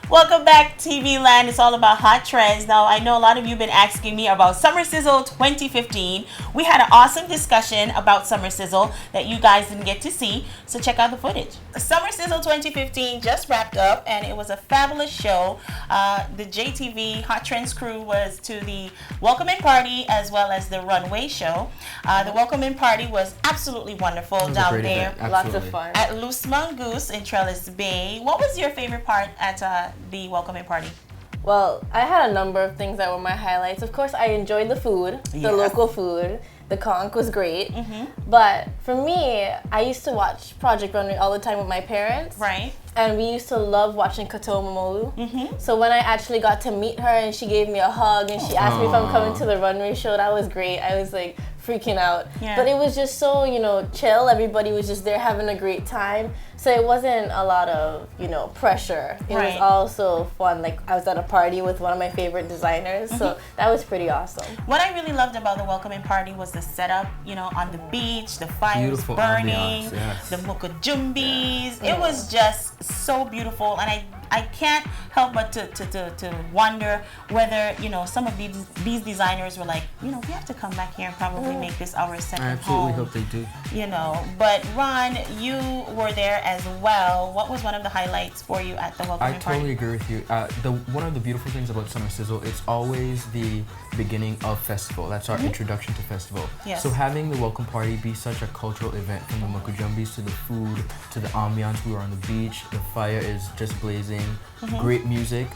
Welcome back, TV Land. It's all about hot trends. Now, I know a lot of you have been asking me about Summer Sizzle 2015. We had an awesome discussion about Summer Sizzle that you guys didn't get to see, so check out the footage. Summer Sizzle 2015 just wrapped up, and it was a fabulous show. The JTV Hot Trends crew was to the welcoming party as well as the runway show. The welcoming party was absolutely wonderful down there. Lots of fun. At Loose Mongoose in Trellis Bay. What was your favorite part at the welcoming party? Well, I had a number of things that were my highlights. Of course, I enjoyed the food, the local food. The conch was great. But for me, I used to watch Project Runway all the time with my parents. Right. And we used to love watching Kato Momolu. So when I actually got to meet her and she gave me a hug and she asked me if I'm coming to the runway show, that was great. I was like freaking out. Yeah. But it was just so, chill. Everybody was just there having a great time. So it wasn't a lot of, pressure. It was also fun. Like I was at a party with one of my favorite designers. So that was pretty awesome. What I really loved about the welcoming party was the setup, on the beach, the fires Beautiful burning, ambiance, yes. the mukujumbis. It was just so beautiful, and I can't help but to wonder whether, some of these designers were like, we have to come back here and probably make this our second I absolutely home. hope they do. But Ron, you were there as well. What was one of the highlights for you at the welcoming I party? totally agree with you. One of the beautiful things about Summer Sizzle, it's always the beginning of festival. That's our introduction to festival. Yes. So having the welcome party be such a cultural event, from the mukujumbis to the food to the ambiance, we were on the beach, the fire is just blazing, great music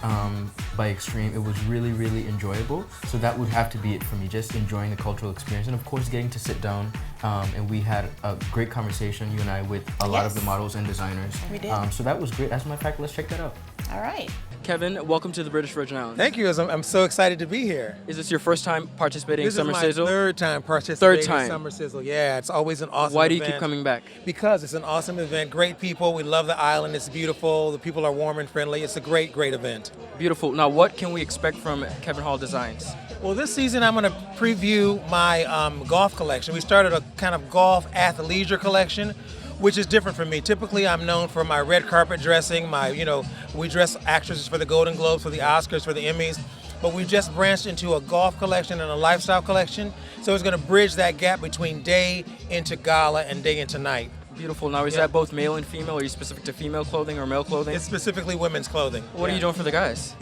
by Extreme. It was really, really enjoyable. So that would have to be it for me, just enjoying the cultural experience. And of course, getting to sit down and we had a great conversation, you and I, with a lot of the models and designers. We did. So that was great. As a matter of fact, let's check that out. All right. Kevin, welcome to the British Virgin Islands. Thank you. I'm so excited to be here. Is this your first time participating in This Summer is my Sizzle? third time participating Third time. in Summer Sizzle. Yeah, it's always an awesome Why do event. you keep coming back? Because it's an awesome event. Great people. We love the island. It's beautiful. The people are warm and friendly. It's a great, great event. Beautiful. Now, what can we expect from Kevin Hall Designs? Well, this season I'm going to preview my golf collection. We started a kind of golf athleisure collection, which is different from me. Typically, I'm known for my red carpet dressing. We dress actresses for the Golden Globes, for the Oscars, for the Emmys. But we just branched into a golf collection and a lifestyle collection. So it's going to bridge that gap between day into gala and day into night. Beautiful. Now, is that both male and female? Are you specific to female clothing or male clothing? It's specifically women's clothing. What are you doing for the guys?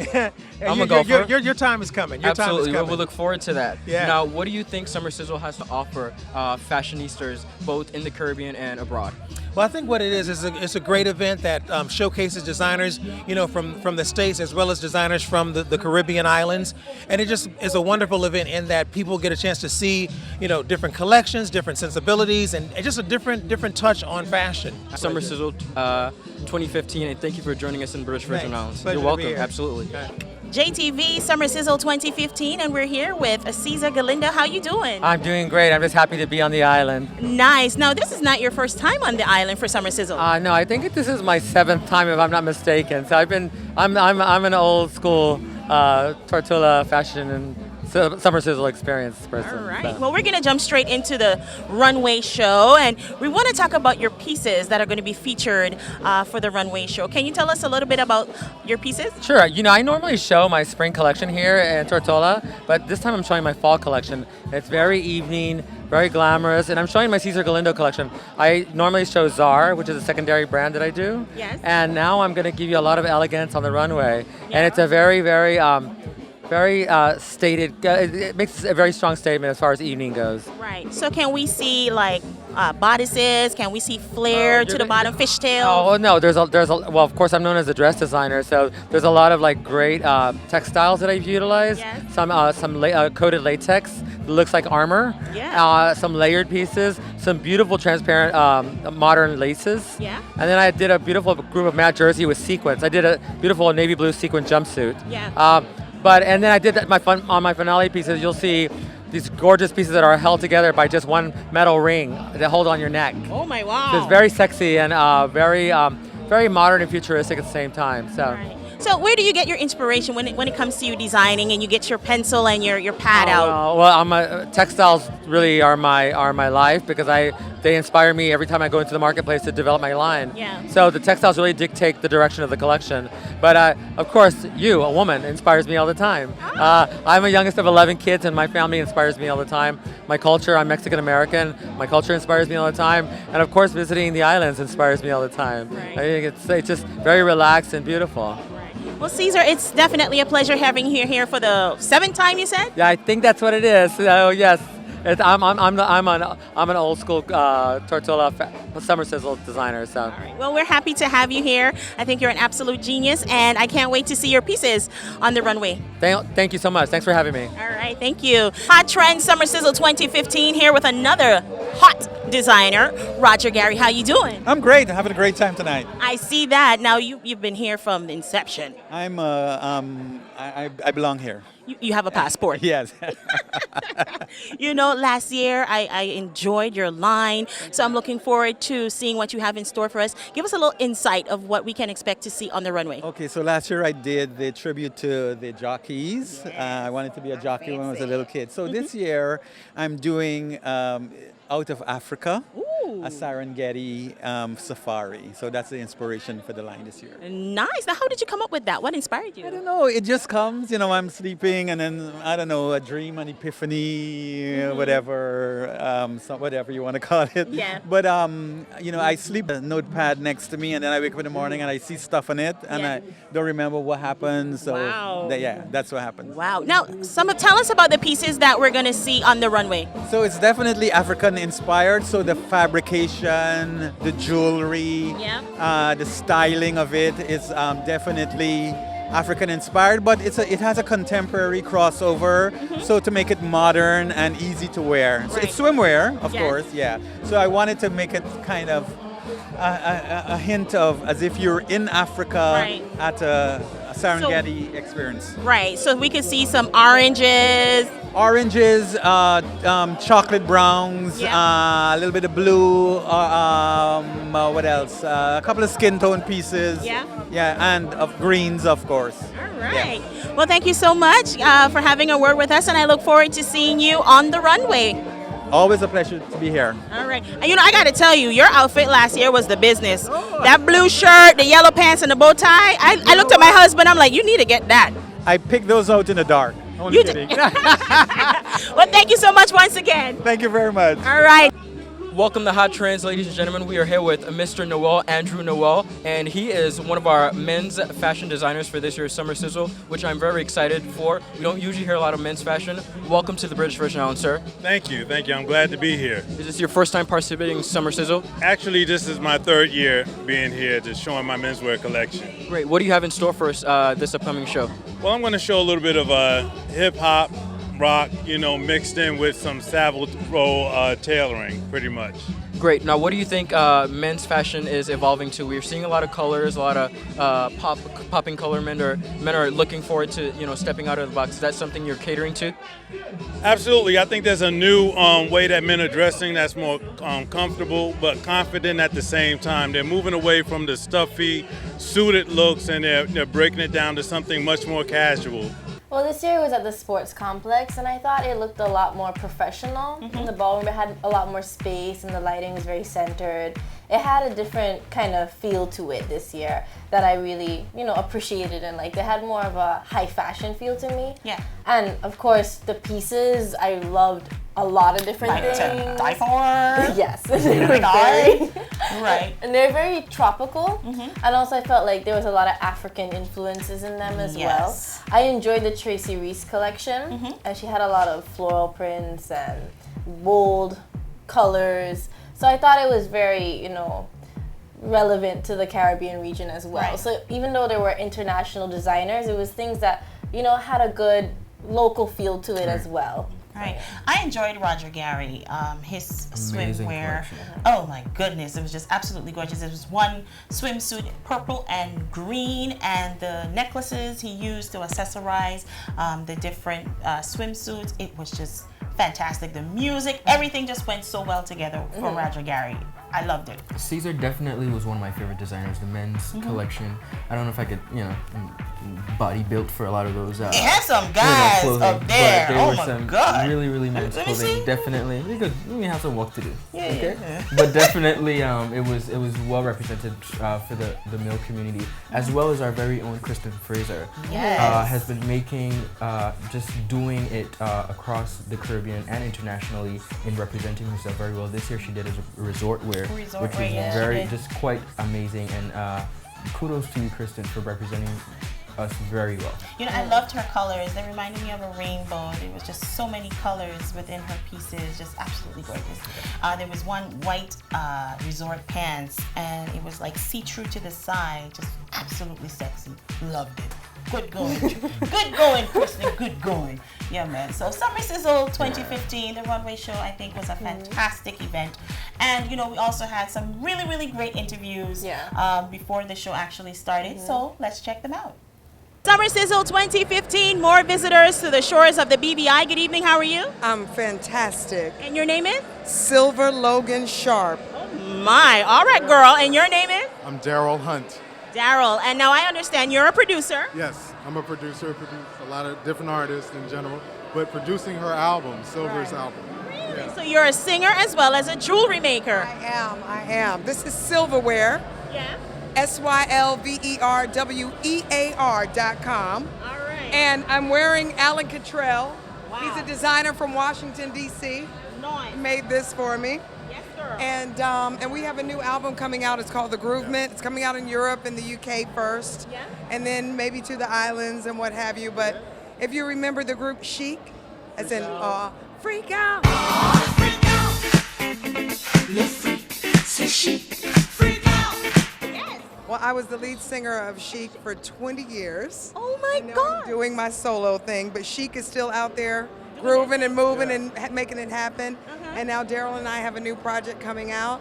I'm a golfer. Your time is coming. Your Absolutely. time is coming. We'll look forward to that. Yeah. Now, what do you think Summer Sizzle has to offer fashionistas both in the Caribbean and abroad? Well, I think what it is it's a great event that showcases designers, from the States as well as designers from the Caribbean islands. And it just is a wonderful event in that people get a chance to see, different collections, different sensibilities, and just a different touch on fashion. Summer Sizzle 2015, and thank you for joining us in British Virgin Thanks. Islands. Pleasure You're to welcome. be here. Absolutely. JTV Summer Sizzle 2015, and we're here with Cesar Galinda. How you doing? I'm doing great. I'm just happy to be on the island. Nice. Now, this is not your first time on the island for Summer Sizzle. No, I think this is my 7th time, if I'm not mistaken. So I'm an old school tortilla fashion and Summer Sizzle experience person. All right. So. Well, we're going to jump straight into the runway show, and we want to talk about your pieces that are going to be featured for the runway show. Can you tell us a little bit about your pieces? Sure. I normally show my spring collection here in Tortola, but this time I'm showing my fall collection. It's very evening, very glamorous, and I'm showing my Cesar Galindo collection. I normally show Czar, which is a secondary brand that I do. Yes. And now I'm going to give you a lot of elegance on the runway, and it's a very, very stated, it makes a very strong statement as far as evening goes. Right. So can we see like bodices? Can we see flare to the bottom, fishtail? Oh no, well, of course I'm known as a dress designer, so there's a lot of like great textiles that I've utilized. Yes. Some coated latex that looks like armor. Yeah. Some layered pieces, some beautiful transparent modern laces. Yeah. And then I did a beautiful group of matte jersey with sequins. I did a beautiful navy blue sequin jumpsuit. Yeah. And then I did that on my finale pieces. You'll see these gorgeous pieces that are held together by just one metal ring that hold on your neck. Oh my wow. So it's very sexy and very modern and futuristic at the same time. So. Right. So where do you get your inspiration when it comes to you designing and you get your pencil and your pad out? Textiles really are my life because they inspire me every time I go into the marketplace to develop my line. Yeah. So the textiles really dictate the direction of the collection. But of course, you, a woman, inspires me all the time. I'm a youngest of 11 kids, and my family inspires me all the time. My culture, I'm Mexican American. My culture inspires me all the time, and of course, visiting the islands inspires me all the time. Right. I think it's just very relaxed and beautiful. Well, Caesar, it's definitely a pleasure having you here for the 7th time, you said? Yeah, I think that's what it is. Oh yes, I'm an old school tortola summer sizzle designer. So. All right. Well, we're happy to have you here. I think you're an absolute genius, and I can't wait to see your pieces on the runway. Thank you so much. Thanks for having me. All right, thank you. Hot Trends Summer Sizzle 2015 here with another hot designer, Roger Gary. How you doing? I'm great. I'm having a great time tonight. I see that. Now you've been here from the inception. I belong here. You have a passport. Yes. You know, last year I enjoyed your line, so I'm looking forward to seeing what you have in store for us. Give us a little insight of what we can expect to see on the runway. Okay, so last year I did the tribute to the jockeys. I wanted to be a jockey when I was a little kid. So this year I'm doing out of Africa. a Serengeti safari. So that's the inspiration for the line this year. Nice. Now, how did you come up with that? What inspired you? I don't know. It just comes. You know, I'm sleeping, and then I don't know, a dream, an epiphany, whatever, whatever you want to call it. Yeah. But you know, I sleep a notepad next to me, and then I wake up in the morning and I see stuff on it, and I don't remember what happened. So Wow. Yeah, that's what happened. Wow. Now, tell us about the pieces that we're going to see on the runway. So it's definitely African inspired. So the fabrication, the jewelry, the styling of it is definitely African inspired, but it has a contemporary crossover. So to make it modern and easy to wear. So it's swimwear, of course, yeah. So I wanted to make it kind of a hint of as if you're in Africa at a Serengeti experience. Right. So we could see some oranges. Oranges, chocolate browns, a little bit of blue, what else? A couple of skin tone pieces. Yeah, and of greens, of course. All right. Yeah. Well, thank you so much for having a word with us, and I look forward to seeing you on the runway. Always a pleasure to be here. All right. And you know, I got to tell you, your outfit last year was the business. That blue shirt, the yellow pants, and the bow tie. I looked at my husband. I'm like, you need to get that. I picked those out in the dark. Only kidding. Well, thank you so much once again. Thank you very much. All right. Welcome to Hot Trends, ladies and gentlemen. We are here with Mr. Noel, Andrew Noel, and he is one of our men's fashion designers for this year's Summer Sizzle, which I'm very excited for. We don't usually hear a lot of men's fashion. Welcome to the British Virgin Islands, sir. Thank you. I'm glad to be here. Is this your first time participating in Summer Sizzle? Actually, this is my third year being here, just showing my menswear collection. Great. What do you have in store for us this upcoming show? Well, I'm going to show a little bit of hip-hop, rock, mixed in with some Savile Row tailoring, pretty much. Great. Now, what do you think men's fashion is evolving to? We're seeing a lot of colors, a lot of popping color. Men are looking forward to stepping out of the box. Is that something you're catering to? Absolutely. I think there's a new way that men are dressing that's more comfortable but confident at the same time. They're moving away from the stuffy, suited looks, and they're breaking it down to something much more casual. Well, this year it was at the sports complex, and I thought it looked a lot more professional. In the ballroom, it had a lot more space, and the lighting was very centered. It had a different kind of feel to it this year that I really, appreciated and liked. It had more of a high fashion feel to me. Yeah. And of course, the pieces, I loved a lot of different things. To die for. Yes. They were very, right. And they're very tropical. And also I felt like there was a lot of African influences in them as well. I enjoyed the Tracy Reese collection. And she had a lot of floral prints and bold colors. So I thought it was very, relevant to the Caribbean region as well. Right. So even though there were international designers, it was things that, had a good local feel to it as well. Right. I enjoyed Roger Gary, his swimwear. Oh my goodness, it was just absolutely gorgeous. It was one swimsuit, purple and green, and the necklaces he used to accessorize the different swimsuits. It was just fantastic. The music, everything just went so well together for Roger Gary. I loved it. Caesar definitely was one of my favorite designers. The men's collection. I don't know if I could, body built for a lot of those. It has some guys up there. But there Oh were my some God. really men's Let me clothing. see. Definitely, we have some work to do. Yeah. But definitely, it was well represented for the male community, as well as our very own Kristen Fraser. Yes. Has been making, just doing it across the Caribbean and internationally in representing herself very well. This year she did a resort wear, which was very, just quite amazing. And kudos to you, Kristen, for representing us very well. You know, I loved her colors. They reminded me of a rainbow. There was just so many colors within her pieces, just absolutely gorgeous. There was one white resort pants, and it was like see-through to the side, just absolutely sexy. Loved it. Good going. Good going, Kristen. Good going. Yeah, man. So Summer Sizzle 2015, the runway show, I think was a fantastic event. And, we also had some really great interviews before the show actually started. So let's check them out. Summer Sizzle 2015, more visitors to the shores of the BVI. Good evening, how are you? I'm fantastic. And your name is? Silver Logan Sharp. Oh my, all right, girl. And your name is? I'm Daryl Hunt. Daryl, and now I understand you're a producer. Yes, I'm a producer, produce a lot of different artists in general, but producing her album, Silver's album. Really? Yeah. So you're a singer as well as a jewelry maker. I am. This is Silverware. Yeah. SYLVERWEAR.com. All right. And I'm wearing Alan Cottrell. Wow. He's a designer from Washington, D.C. Nice. He made this for me. Yes, girl. And we have a new album coming out. It's called The Groovement. It's coming out in Europe and the UK first. Yeah. And then maybe to the islands and what have you. But if you remember the group Chic, as in Freak Out. Well, I was the lead singer of Chic for 20 years. Oh my Now God. I'm doing my solo thing, but Chic is still out there grooving and moving and making it happen. And now Daryl and I have a new project coming out.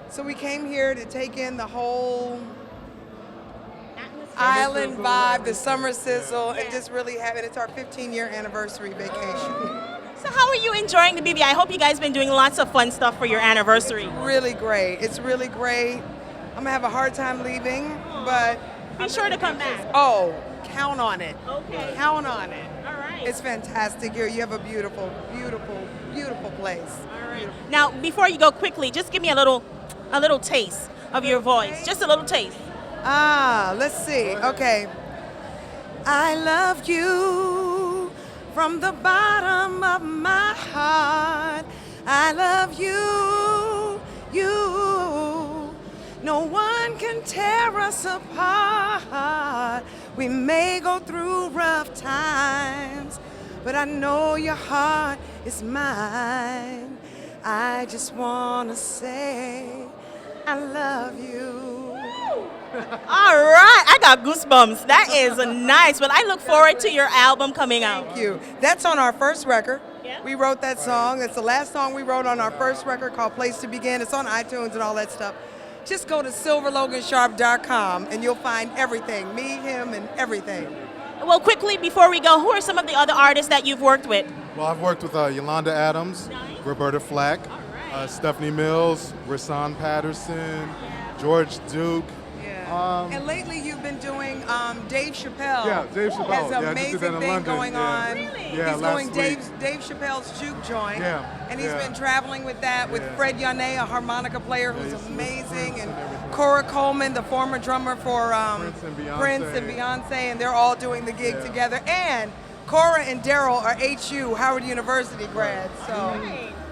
So we came here to take in the whole island vibe, the summer sizzle, and just really have it. It's our 15-year anniversary vacation. So how are you enjoying the BBI? I hope you guys have been doing lots of fun stuff for your anniversary. Really great. It's really great. I'm gonna have a hard time leaving, but Be sure to come back. oh, count on it. Okay. Count on it. All right. It's fantastic here. You have a beautiful, beautiful, beautiful place. All right. Now, before you go quickly, just give me a little taste of your voice. Just a little taste. Let's see. Okay. I love you from the bottom of my heart. I love you, you. No one can tear us apart. We may go through rough times, but I know your heart is mine. I just wanna say I love you. All right. I got goosebumps. That is nice. Well, I look forward to your album coming out. Thank you. That's on our first record. Yeah. We wrote that song. It's the last song we wrote on our first record called Place to Begin. It's on iTunes and all that stuff. Just go to silverlogansharp.com and you'll find everything, me, him, and everything. Well, quickly before we go, who are some of the other artists that you've worked with? Well, I've worked with Yolanda Adams, Nice. Roberta Flack, Stephanie Mills, Rasan Patterson, George Duke. And lately you've been doing Dave Chappelle. Yeah, Dave Chappelle. Has an Yeah, I just did that amazing in thing London, going yeah. on. Really? Yeah, He's last going week. Dave Chappelle's Juke Joint. Yeah, And he's yeah. been traveling with that with Yeah. Fred Yane, a harmonica player who's he's with amazing, Prince and and everything. Cora Coleman, the former drummer for Prince and Beyonce. and they're all doing the gig Yeah. together. And Cora and Daryl are HU, Howard University grads. So,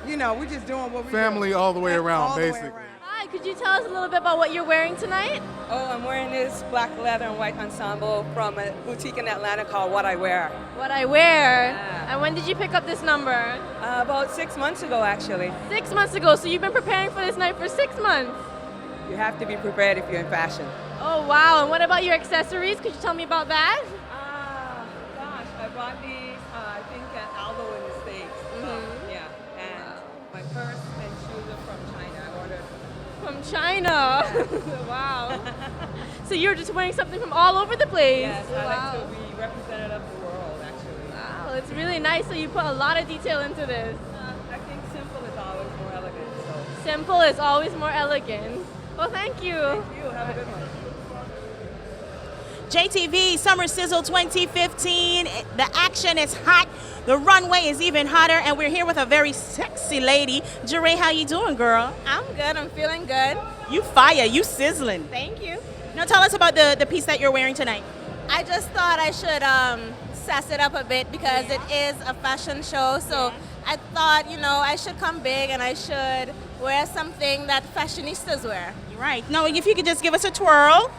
we're just doing what we Family all the way around, all the way basically. around. Hi, could you tell us a little bit about what you're wearing tonight? Oh, I'm wearing this black leather and white ensemble from a boutique in Atlanta called What I Wear. What I wear. Yeah. And when did you pick up this number? About 6 months ago, actually. 6 months ago, so you've been preparing for this night for 6 months. You have to be prepared if you're in fashion. Oh, wow. And what about your accessories? Could you tell me about that? Gosh, I bought these, I think, at Aldo in the States. Yeah, and my purse and shoes are from China. I ordered. From China. Wow. So you're just wearing something from all over the place. Yes, I Wow. like to be representative of the world, actually. Wow, it's really nice. So you put a lot of detail into this. I think simple is always more elegant, so. Simple is always more elegant. Well, thank you. Thank you. Have a good one. JTV Summer Sizzle 2015. The action is hot. The runway is even hotter, and we're here with a very sexy lady. Jeray, how you doing, girl? I'm good. I'm feeling good. You fire. You sizzling. Thank you. Now tell us about the piece that you're wearing tonight. I just thought I should sass it up a bit because it is a fashion show. So I thought, I should come big and I should wear something that fashionistas wear. Right. Now, if you could just give us a twirl.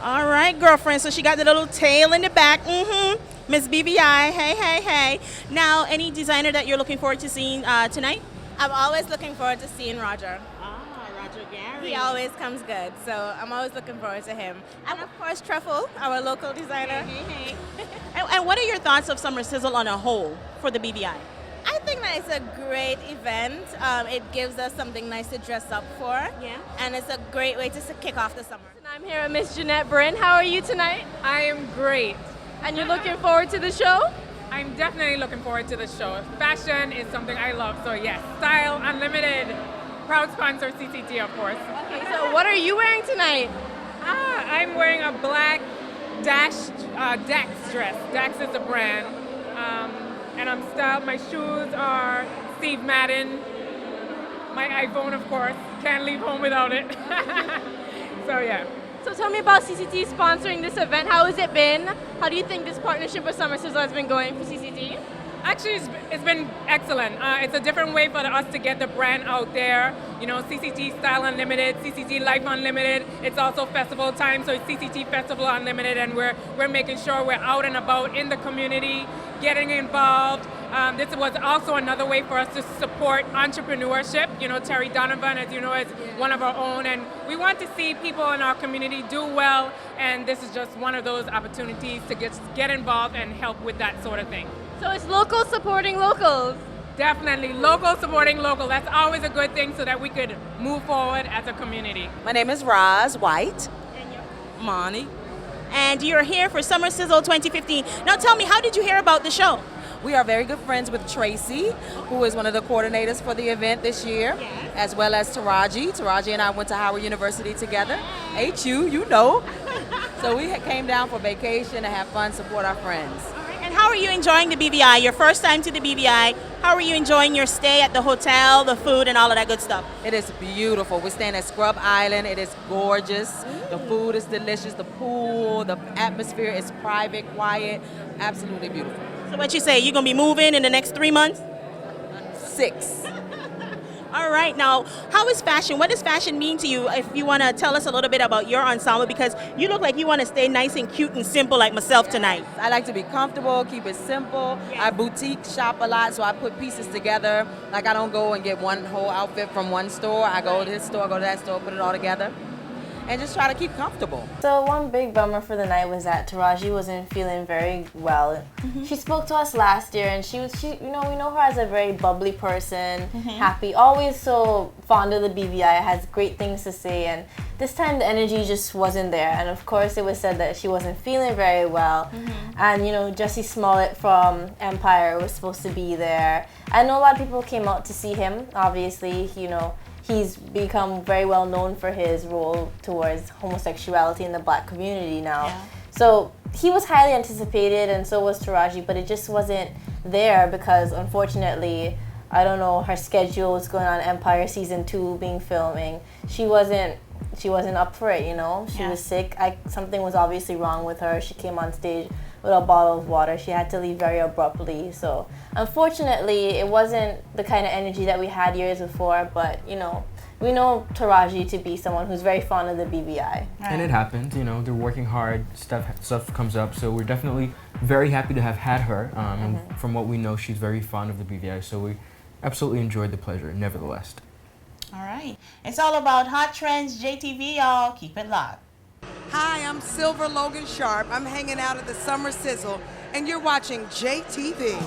All right, girlfriend. So she got the little tail in the back. Miss BBI. Hey, hey, hey. Now, any designer that you're looking forward to seeing tonight? I'm always looking forward to seeing Roger. Roger Gary. He always comes good, so I'm always looking forward to him. And of course, Truffle, our local designer. Hey. And what are your thoughts of Summer Sizzle on a whole for the BBI? I think that it's a great event. It gives us something nice to dress up for. Yeah. And it's a great way to kick off the summer. And I'm here with Miss Jeanette Bryn. How are you tonight? I am great. And you're looking forward to the show? I'm definitely looking forward to the show. Fashion is something I love, so yes. Style Unlimited. Proud sponsor CCT, of course. Okay, so what are you wearing tonight? I'm wearing a black Dax dress. Dax is the brand. And I'm styled. My shoes are Steve Madden. My iPhone, of course. Can't leave home without it. So yeah. So tell me about CCT sponsoring this event. How has it been? How do you think this partnership with Summer Sizzle has been going for CCT? Actually, it's been excellent. It's a different way for us to get the brand out there. CCT Style Unlimited, CCT Life Unlimited. It's also festival time, so it's CCT Festival Unlimited, and we're making sure we're out and about in the community, getting involved. This was also another way for us to support entrepreneurship. Terry Donovan, as you know, is one of our own, and we want to see people in our community do well, and this is just one of those opportunities to get involved and help with that sort of thing. So it's local supporting locals. Definitely, local supporting local. That's always a good thing so that we could move forward as a community. My name is Roz White. And you? Monty. And you're here for Summer Sizzle 2015. Now tell me, how did you hear about the show? We are very good friends with Tracy, who is one of the coordinators for the event this year, as well as Taraji. Taraji and I went to Howard University together. HU, you know. So we came down for vacation to have fun, support our friends. And how are you enjoying the BBI? Your first time to the BBI. How are you enjoying your stay at the hotel, the food, and all of that good stuff? It is beautiful. We're staying at Scrub Island. It is gorgeous. The food is delicious. The pool, the atmosphere is private, quiet, absolutely beautiful. So what you say, you're going to be moving in the next 3 months? 6. All right. Now, how is fashion? What does fashion mean to you? If you want to tell us a little bit about your ensemble, because you look like you want to stay nice and cute and simple like myself tonight. I like to be comfortable, keep it simple. I boutique shop a lot, so I put pieces together. Like I don't go and get one whole outfit from one store. I go to this store, go to that store, put it all together, and just try to keep comfortable. So one big bummer for the night was that Taraji wasn't feeling very well. She spoke to us last year, and she we know her as a very bubbly person, happy, always so fond of the BBI, has great things to say, and this time the energy just wasn't there. And of course it was said that she wasn't feeling very well. And Jussie Smollett from Empire was supposed to be there. I know a lot of people came out to see him. Obviously, he's become very well known for his role towards homosexuality in the Black community now. Yeah. So he was highly anticipated, and so was Taraji, but it just wasn't there because unfortunately, I don't know, her schedule was going on Empire Season 2 being filming. She wasn't up for it, She was sick. Something was obviously wrong with her. She came on stage with a bottle of water. She had to leave very abruptly. So unfortunately, it wasn't the kind of energy that we had years before, but we know Taraji to be someone who's very fond of the BBI. And it happens, they're working hard, stuff comes up, so we're definitely very happy to have had her. And from what we know, she's very fond of the BBI, so we absolutely enjoyed the pleasure, nevertheless. All right. It's all about hot trends, JTV, y'all. Keep it locked. Hi, I'm Silver Logan Sharp. I'm hanging out at the Summer Sizzle, and you're watching JTV.